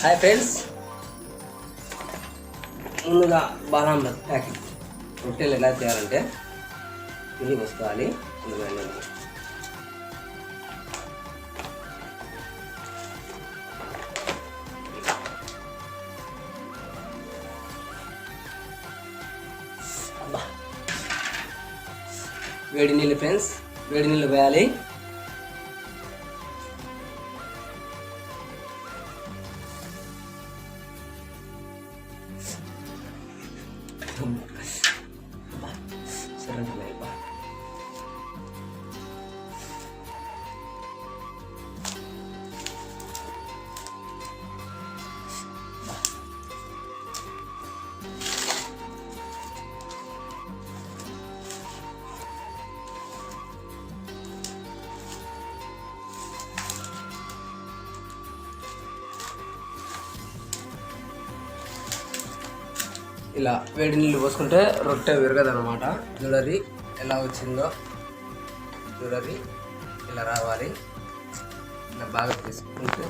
Hi friends, ముందుగా బాదాం packet రొట్టెలు ఎలా చేయాలంటే పిండి పోసుకోవాలి. వేడి నీళ్ళు ఫ్రెండ్స్, వేడి నీళ్ళు పోయాలి. ఇలా వేడి నీళ్ళు పోసుకుంటే రొట్టె విరగదనమాట. చూడరి ఎలా వచ్చిందో, చూడరి ఇలా రావాలి. ఇలా బాగా తీసుకుంటే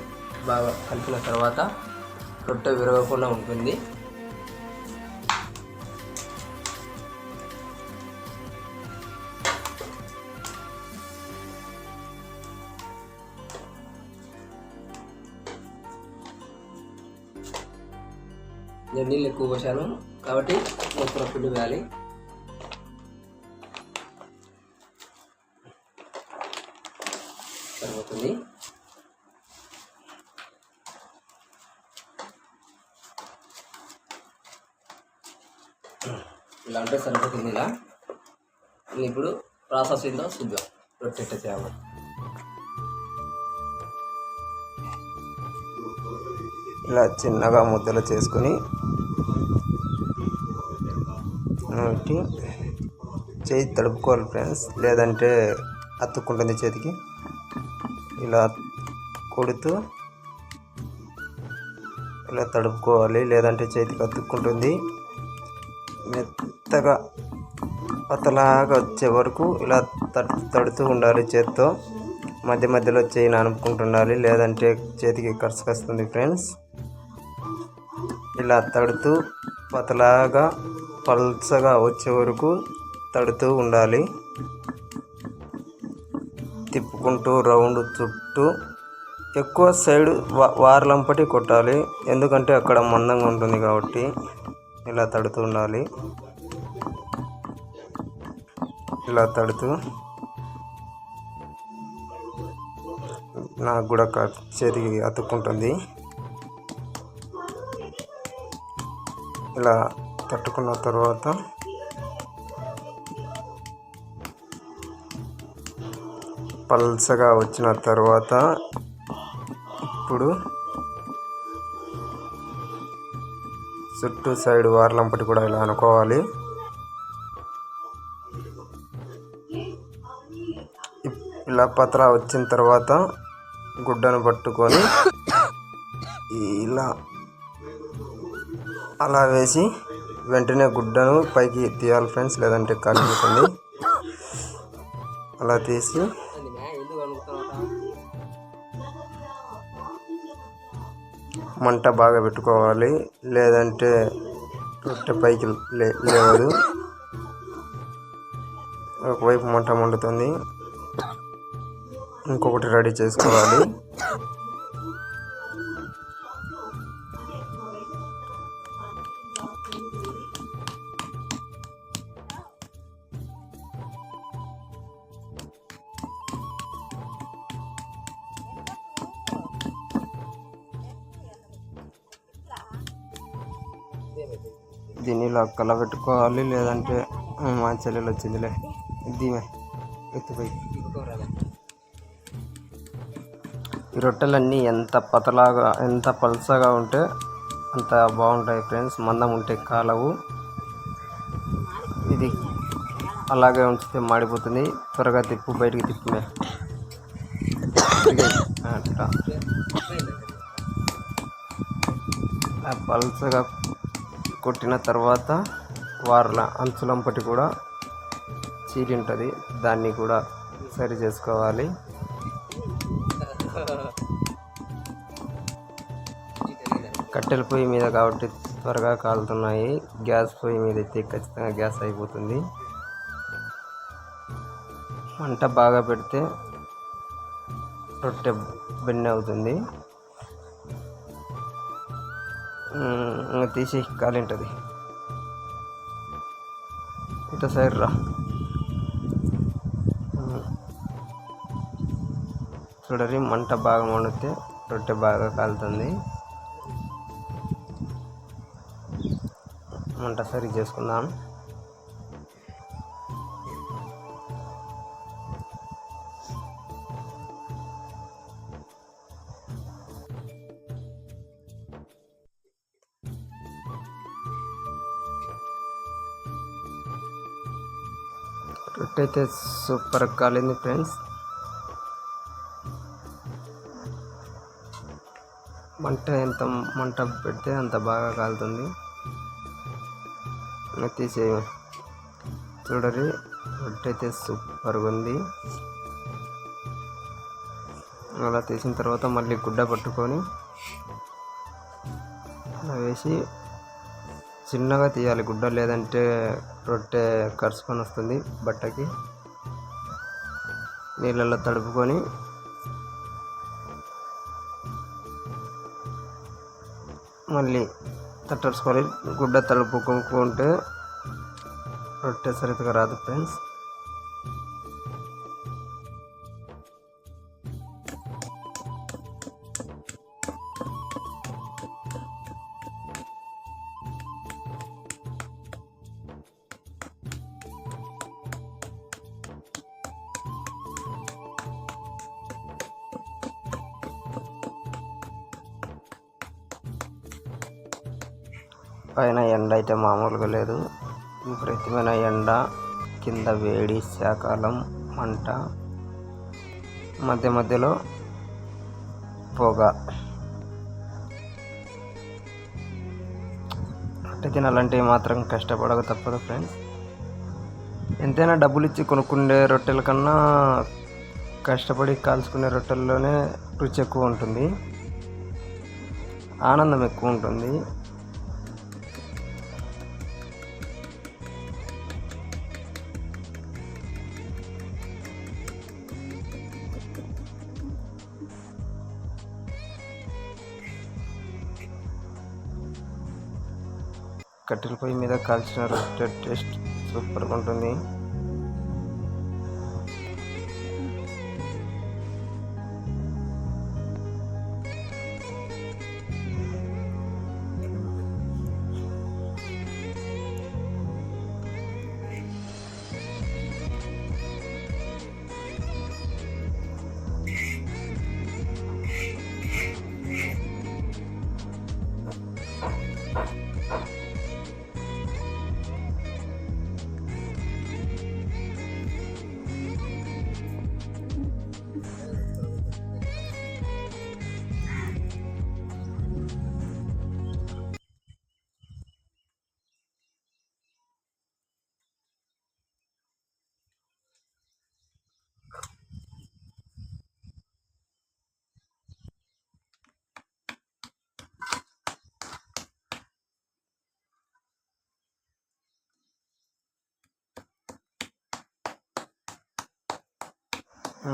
బాగా కలిపిన తర్వాత రొట్టె విరగకుండా ఉంటుంది. నేను నీళ్ళు ఎక్కువ పోసాను కాబట్టి మొత్తం పిండి వేయాలి. సరిపోతుంది. ఇలా అంటే సరిపోతుంది. ఇలా ఇప్పుడు ప్రాసెస్ ఏందో చూద్దాం. రొట్టె ఎట్లా చేయాలి. ఇలా చిన్నగా ముద్దలు చేసుకొని చేయి తడుపుకోవాలి ఫ్రెండ్స్, లేదంటే అతుక్కుంటుంది చేతికి. ఇలా కొడుతూ ఇలా తడుపుకోవాలి, లేదంటే చేతికి అతుక్కుంటుంది. మెత్తగా పతలాగా వచ్చే వరకు ఇలా తడుతూ ఉండాలి చేత్తో. మధ్య మధ్యలో చేయి నానుపుకుంటుండాలి, లేదంటే చేతికి కరుసుకొస్తుంది ఫ్రెండ్స్. ఇలా తడుతూ పతలాగా పల్చగా వచ్చే వరకు తడుతూ ఉండాలి. తిప్పుకుంటూ రౌండ్ చుట్టూ ఎక్కువ సైడ్ వార్లంపటి కొట్టాలి, ఎందుకంటే అక్కడ మందంగా ఉంటుంది కాబట్టి. ఇలా తడుతూ ఉండాలి. ఇలా తడుతూ నాకు కూడా చేతికి అతుక్కుంటుంది. ఇలా తట్టుకున్న తర్వాత పల్చగా వచ్చిన తర్వాత ఇప్పుడు చుట్టూ సైడ్ వార్లంపటి కూడా ఇలా అనుకోవాలి. ఇలా పతలా వచ్చిన తర్వాత గుడ్డను పట్టుకొని ఇలా అలా వేసి వెంటనే గుడ్డను పైకి తీయాలి ఫ్రెండ్స్, లేదంటే కాలిపోతుంది. అలా తీసి మంట బాగా పెట్టుకోవాలి, లేదంటే రొట్టె పైకి లేవదు. ఒకవైపు మంట మండుతుంది, ఇంకొకటి రెడీ చేసుకోవాలి. దీన్ని ఇలా కలబెట్టుకోవాలి, లేదంటే మా చెల్లెలు వచ్చిందిలే దీమే ఎత్తుపోయి. ఈ రొట్టెలన్నీ ఎంత పల్చగా ఉంటే అంత బాగుంటాయి ఫ్రెండ్స్. మందం ఉంటే కాలవు. ఇది అలాగే ఉంచితే మాడిపోతుంది. త్వరగా తిప్పు, బయటికి తిప్పుమే. అట్లా పల్చగా కొట్టిన తర్వాత వార్ల అంచులంపటి కూడా చీరి ఉంటుంది, దాన్ని కూడా సరి చేసుకోవాలి. కట్టెల పొయ్యి మీద కాబట్టి త్వరగా కాలుతున్నాయి. గ్యాస్ పొయ్యి మీద అయితే ఖచ్చితంగా గ్యాస్ అయిపోతుంది. మంట బాగా పెడితే రొట్టె బెండ్ అవుతుంది. ఇంకా తీసి కాలింటుంది. ఇట్లా సైడ్ రా. చూడరి మంట బాగా మండితే రొట్టె బాగా కాలుతుంది. మంట సరి చేసుకుందాం. రొట్టె అయితే సూపర్ కాలింది ఫ్రెండ్స్. ఎంత మంట పెడితే అంత బాగా కాలుతుంది. తీసే చూడరి రొట్టె అయితే సూపర్గా ఉంది. అలా తీసిన తర్వాత మళ్ళీ గుడ్డ పట్టుకొని అలా వేసి చిన్నగా తీయాలి గుడ్డ, లేదంటే రొట్టె కరుచుకొని వస్తుంది బట్టకి. నీళ్ళల్లో తడుపుకొని మళ్ళీ తట్టర్చుకొని గుడ్డ తడుపుకుంటే రొట్టె సరిగ్గా రాదు ఫ్రెండ్స్. పైన ఎండ అయితే మామూలుగా లేదు, విపరీతమైన ఎండ, కింద వేడి, శాకాలం, మంట, మధ్య మధ్యలో పొగ. రొట్టె తినాలంటే మాత్రం కష్టపడక తప్పదు ఫ్రెండ్స్. ఎంతైనా డబ్బులు ఇచ్చి కొనుక్కునే రొట్టెల కన్నా కష్టపడి కాల్చుకునే రొట్టెల్లోనే రుచి ఎక్కువ ఉంటుంది, ఆనందం ఎక్కువ ఉంటుంది. కట్టెల పొయ్యి మీద కాల్చిన రొట్టె టేస్ట్ సూపర్గా ఉంటుంది.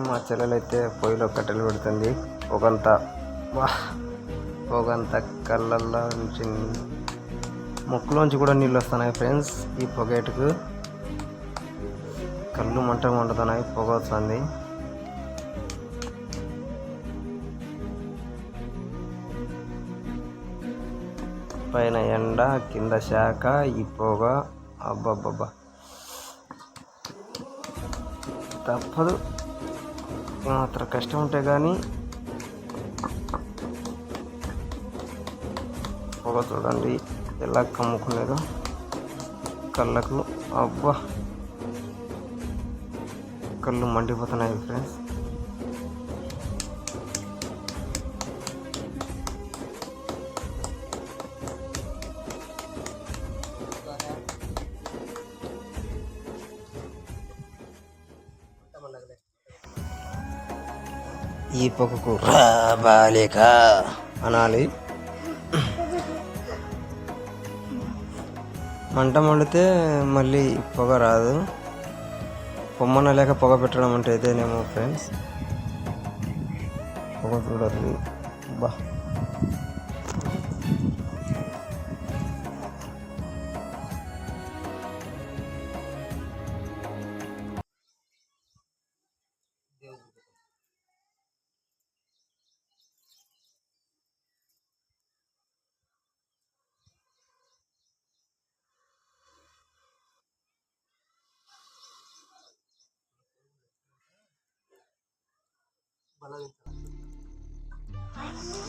మా చెల్లెలైతే పొయ్యిలో కట్టెలు పెడుతుంది. పొగంతా కళ్ళల్లో నుంచి, ముక్కులోంచి కూడా నీళ్ళు వస్తున్నాయి ఫ్రెండ్స్. ఈ పొగేటుకు కళ్ళు మండుతున్నాయి, పొగ వస్తుంది. పైన ఎండ, కింద శాఖ, ఈ పొగ, అబ్బబ్బబ్బా తప్పదు. మాత్రం కష్టం ఉంటే కానీ పొగ చూడండి ఎలా కమ్ముకునేదో కళ్ళకు. అబ్బా కళ్ళు మండిపోతున్నాయి ఫ్రెండ్స్. ఈ పొగకు బాలిక అనాలి. మంట మండితే మళ్ళీ పొగ రాదు. పొమ్మన లేక పొగ పెట్టడం అంటే ఇదేనేమో ఫ్రెండ్స్. పొగ చూడదు బా.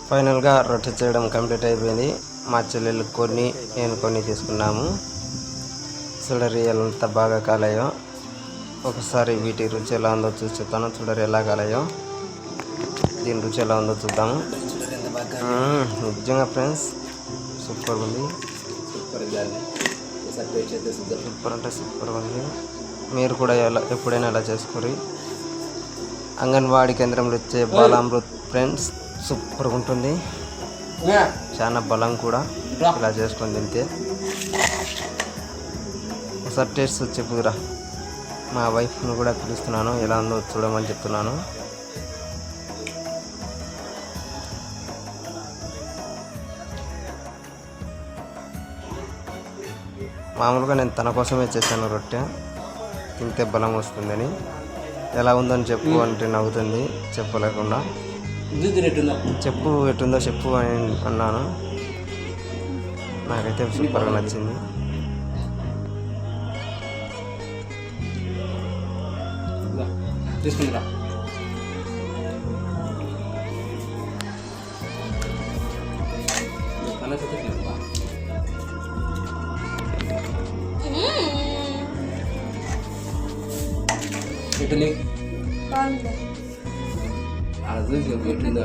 ఫైనల్గా రొట్టె చేయడం కంప్లీట్ అయిపోయింది. మా చెల్లెళ్ళు కొన్ని, నేను కొన్ని తీసుకున్నాము. చూడరి ఎంత బాగా కాలాయో. ఒకసారి వీటి రుచి ఎలా ఉందో చూసి చెప్తాను. చూడరి ఎలా కాలాయో. దీని రుచి ఎలా ఉందో చూద్దాము. నిజంగా ఫ్రెండ్స్ సూపర్ ఉంది. సూపర్ అంటే సూపర్ ఉంది. మీరు కూడా ఎప్పుడైనా ఎలా చేసుకోరు. అంగన్వాడీ కేంద్రంలో వచ్చే బాలామృత్ ఫ్రెండ్స్ సూపర్గా ఉంటుంది. చాలా బలం కూడా. ఇలా చేసుకొని తింటే ఒకసారి టేస్ట్ చెప్పురా. మా వైఫ్ను కూడా పిలుస్తున్నాను, ఎలా ఉందో చూడమని చెప్తున్నాను. మామూలుగా నేను తన కోసమే చేశాను రొట్టె, తింటే బలం వస్తుందని. ఎలా ఉందని చెప్పు అంటే నవ్వుతుంది చెప్పలేకుండా. చెప్పు ఎట్టుందో చెప్పు అని అన్నాను. నాకైతే సూపర్గా నచ్చింది. తీసుకుంటా ఎట్టుంది? చూసి ఎట్టుందో